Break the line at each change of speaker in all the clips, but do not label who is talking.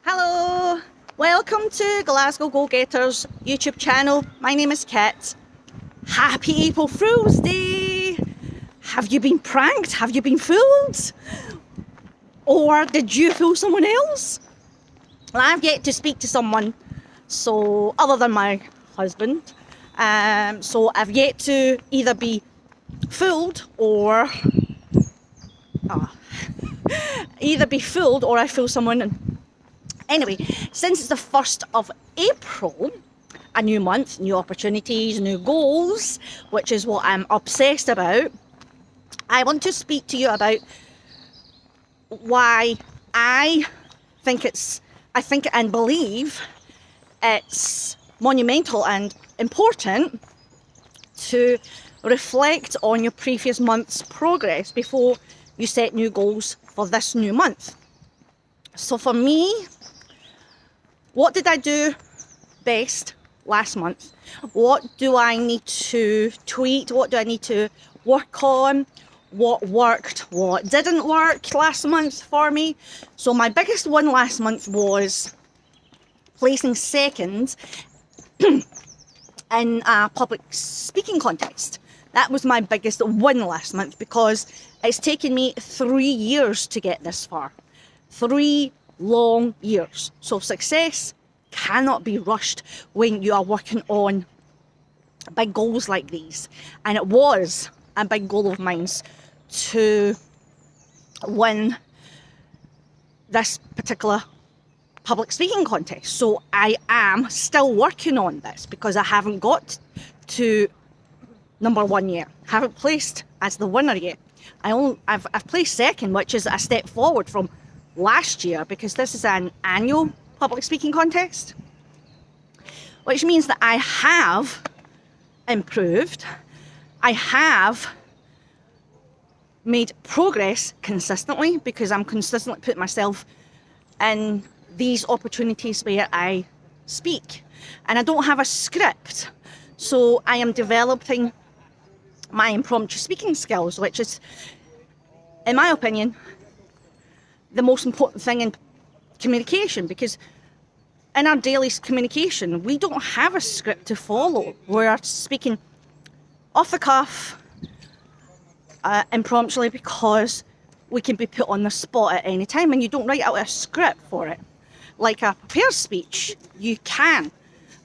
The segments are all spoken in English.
Hello, welcome to Glasgow Go Getters YouTube channel. My name is Kit. Happy April Fool's Day! Have you been pranked? Have you been fooled? Or did you fool someone else? Well, I've yet to speak to someone, so other than my husband. So I've yet to either be fooled or I fool someone. Anyway, since it's the 1st of April, a new month, new opportunities, new goals, which is what I'm obsessed about, I want to speak to you about why I think and believe it's monumental and important to reflect on your previous month's progress before you set new goals for this new month. So for me, what did I do best last month? What do I need to tweak? What do I need to work on? What worked? What didn't work last month for me? So my biggest one last month was placing second in a public speaking contest. That was my biggest win last month because it's taken me 3 years to get this far. 3 long years. So success cannot be rushed when you are working on big goals like these. And it was a big goal of mine to win this particular public speaking contest. So I am still working on this because I haven't got to number 1 yet. Haven't placed as the winner yet. I've placed second, which is a step forward from last year because this is an annual public speaking contest, which means that I have improved. I have made progress consistently because I'm consistently putting myself in these opportunities where I speak, and I don't have a script, so I am developing my impromptu speaking skills, which is, in my opinion, the most important thing in communication, because in our daily communication we don't have a script to follow. We're speaking off the cuff, impromptu, because we can be put on the spot at any time, and you don't write out a script for it. Like a prepared speech, you can,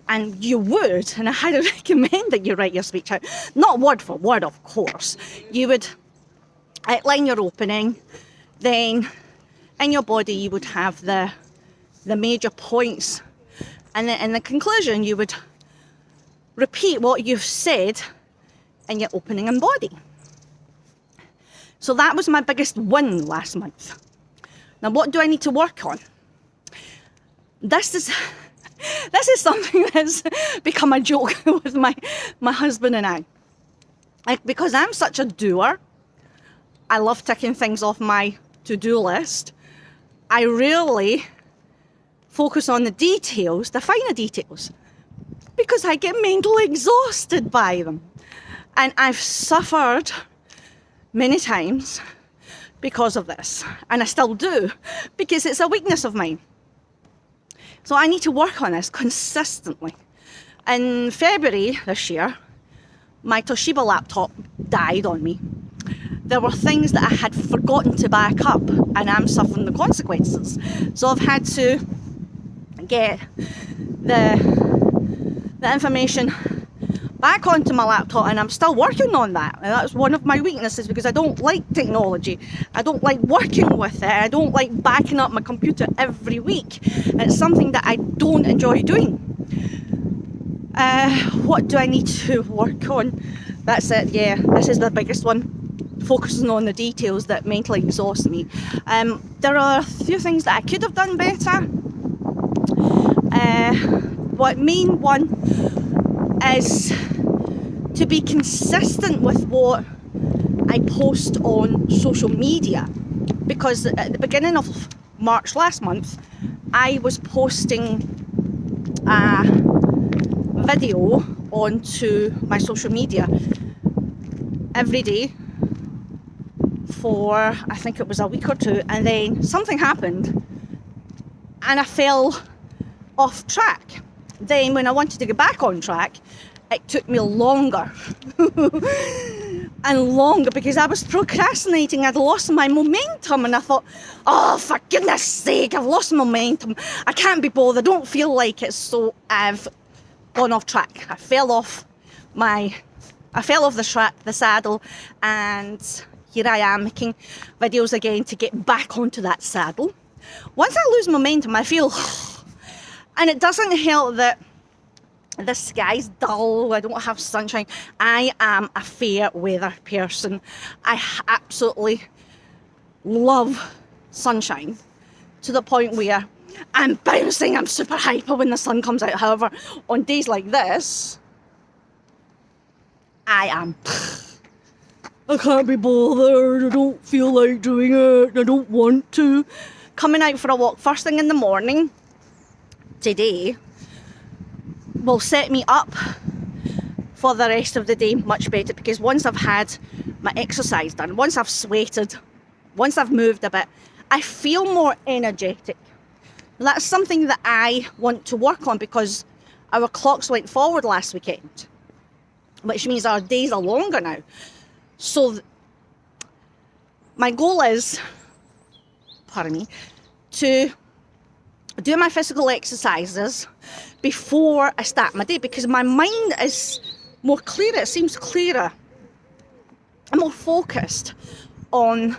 and you would, and I highly recommend that you write your speech out, not word for word, of course. You would outline your opening, then in your body you would have the major points, and then in the conclusion you would repeat what you've said in your opening and body. So that was my biggest win last month. Now what do I need to work on? This is something that's become a joke with my husband and I. Because I'm such a doer, I love ticking things off my to-do list. I really focus on the details, the finer details, because I get mentally exhausted by them. And I've suffered many times because of this, and I still do, because it's a weakness of mine. So I need to work on this consistently. In February this year, my Toshiba laptop died on me. There were things that I had forgotten to back up, and I'm suffering the consequences. So I've had to get the information back onto my laptop, and I'm still working on that. And that's one of my weaknesses, because I don't like technology. I don't like working with it. I don't like backing up my computer every week. And it's something that I don't enjoy doing. What do I need to work on? That's it, yeah, this is the biggest one. Focusing on the details that mentally exhaust me. There are a few things that I could have done better. But main one is to be consistent with what I post on social media, because at the beginning of March last month I was posting a video onto my social media every day for I think it was a week or two, and then something happened and I fell off track. Then when I wanted to get back on track, it took me longer and longer because I was procrastinating. I'd lost my momentum, and I thought, oh, for goodness sake, I've lost momentum. I can't be bothered. I don't feel like it, so I've gone off track. I fell off the saddle, and here I am making videos again to get back onto that saddle. Once I lose momentum, I feel, and it doesn't help that the sky's dull, I don't have sunshine. I am a fair weather person. I absolutely love sunshine to the point where I'm bouncing, I'm super hyper when the sun comes out. However, on days like this, I can't be bothered, I don't feel like doing it, I don't want to. Coming out for a walk first thing in the morning today will set me up for the rest of the day much better, because once I've had my exercise done, once I've sweated, once I've moved a bit, I feel more energetic. That's something that I want to work on, because our clocks went forward last weekend, which means our days are longer now. So my goal is, to do my physical exercises before I start my day, because my mind is more clear, it seems clearer. I'm more focused on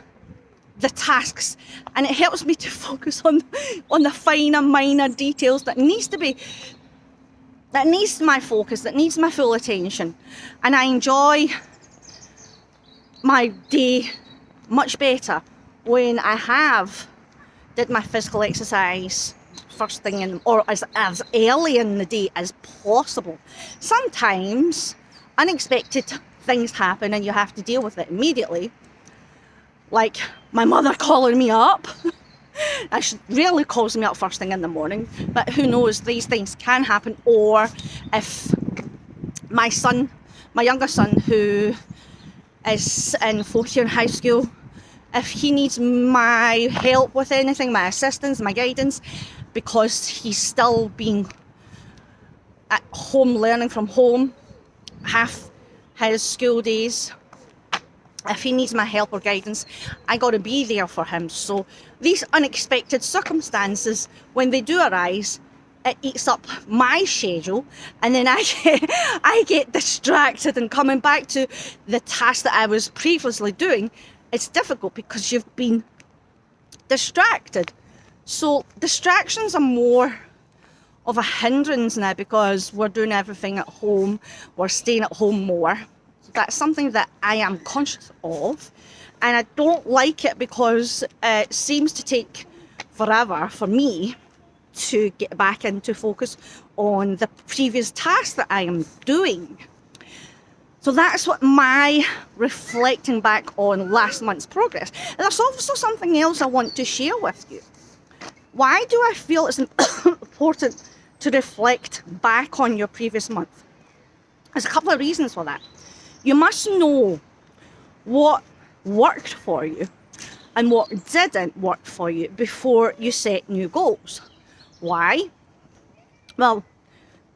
the tasks, and it helps me to focus on the finer, minor details that needs my focus, that needs my full attention. And I enjoy my day much better when I have did my physical exercise first thing or as early in the day as possible. Sometimes unexpected things happen and you have to deal with it immediately, like my mother calling me up. She rarely calls me up first thing in the morning, but who knows, these things can happen. Or if my younger son, who is in fourth year in high school, if he needs my help with anything, my assistance, my guidance, because he's still being at home, learning from home, half his school days, if he needs my help or guidance, I got to be there for him. So these unexpected circumstances, when they do arise, it eats up my schedule, and then I get distracted, and coming back to the task that I was previously doing, it's difficult because you've been distracted. So distractions are more of a hindrance now, because we're doing everything at home, we're staying at home more. So that's something that I am conscious of, and I don't like it because it seems to take forever for me to get back into focus on the previous task that I am doing. So that's what my reflecting back on last month's progress. And there's also something else I want to share with you. Why do I feel it's important to reflect back on your previous month? There's a couple of reasons for that. You must know what worked for you and what didn't work for you before you set new goals. Why? Well,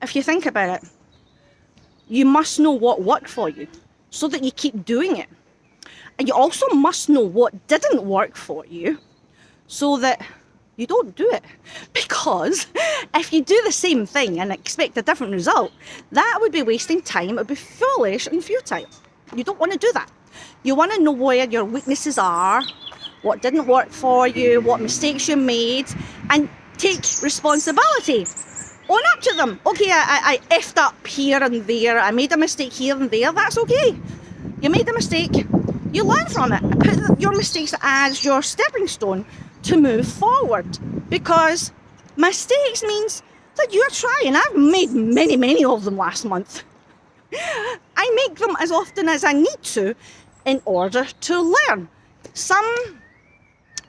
if you think about it, you must know what worked for you so that you keep doing it. And you also must know what didn't work for you so that you don't do it. Because if you do the same thing and expect a different result, that would be wasting time. It would be foolish and futile. You don't want to do that. You want to know where your weaknesses are, what didn't work for you, what mistakes you made, and take responsibility. Own up to them. Okay, I effed up here and there. I made a mistake here and there. That's okay. You made a mistake. You learn from it. Put your mistakes as your stepping stone to move forward. Because mistakes means that you're trying. I've made many, many of them last month. I make them as often as I need to in order to learn. Some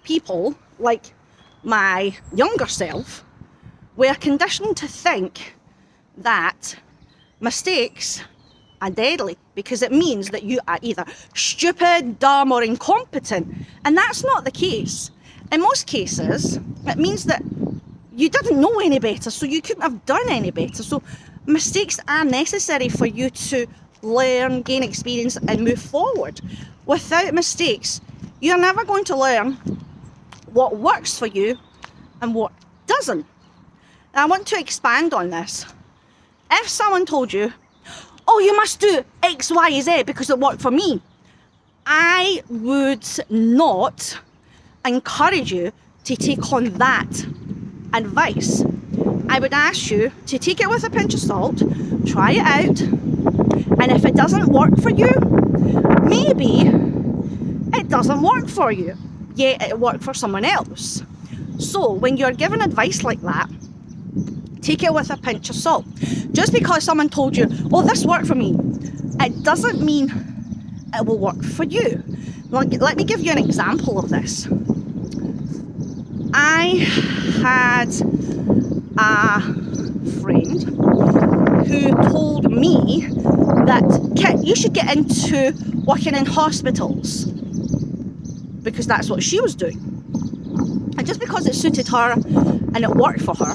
people, like my younger self, were conditioned to think that mistakes are deadly because it means that you are either stupid, dumb, or incompetent. And that's not the case. In most cases, it means that you didn't know any better, so you couldn't have done any better. So mistakes are necessary for you to learn, gain experience, and move forward. Without mistakes, you're never going to learn what works for you and what doesn't. And I want to expand on this. If someone told you, oh, you must do X, Y, Z because it worked for me, I would not encourage you to take on that advice. I would ask you to take it with a pinch of salt, try it out, and if it doesn't work for you, maybe it doesn't work for you, yet it worked for someone else. So when you're given advice like that, take it with a pinch of salt. Just because someone told you, oh, this worked for me, it doesn't mean it will work for you. Let me give you an example of this. I had a friend who told me that, Kit, you should get into working in hospitals because that's what she was doing. And just because it suited her and it worked for her,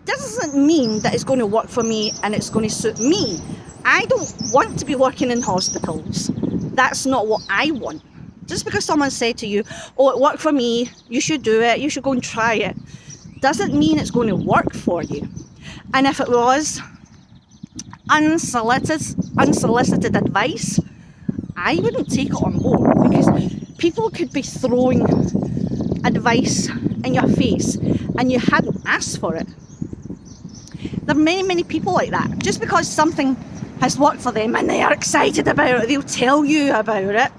doesn't mean that it's going to work for me and it's going to suit me. I don't want to be working in hospitals. That's not what I want. Just because someone said to you, oh, it worked for me, you should do it, you should go and try it, doesn't mean it's going to work for you. And if it was unsolicited advice, I wouldn't take it on board, because people could be throwing advice in your face and you hadn't asked for it. There are many people like that. Just because something has worked for them and they are excited about it, they'll tell you about it,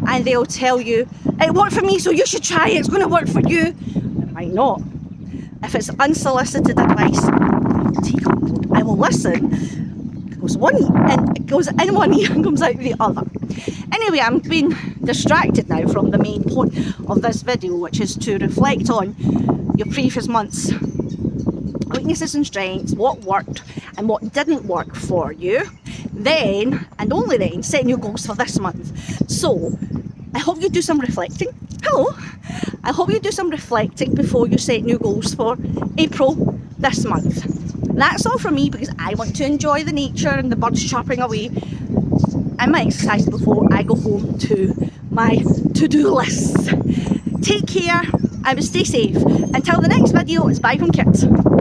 and they'll tell you, it worked for me, so you should try it, it's going to work for you. It might not. If it's unsolicited advice, take it on board. I will listen. It goes in one ear and comes out the other. Anyway, I'm being distracted now from the main point of this video, which is to reflect on your previous month's weaknesses and strengths, what worked and what didn't work for you. Then, and only then, set new goals for this month. So, I hope you do some reflecting. Hello! I hope you do some reflecting before you set new goals for April this month. That's all from me, because I want to enjoy the nature and the birds chirping away and my exercise before I go home to my to-do lists. Take care and stay safe. Until the next video, it's bye from Kit.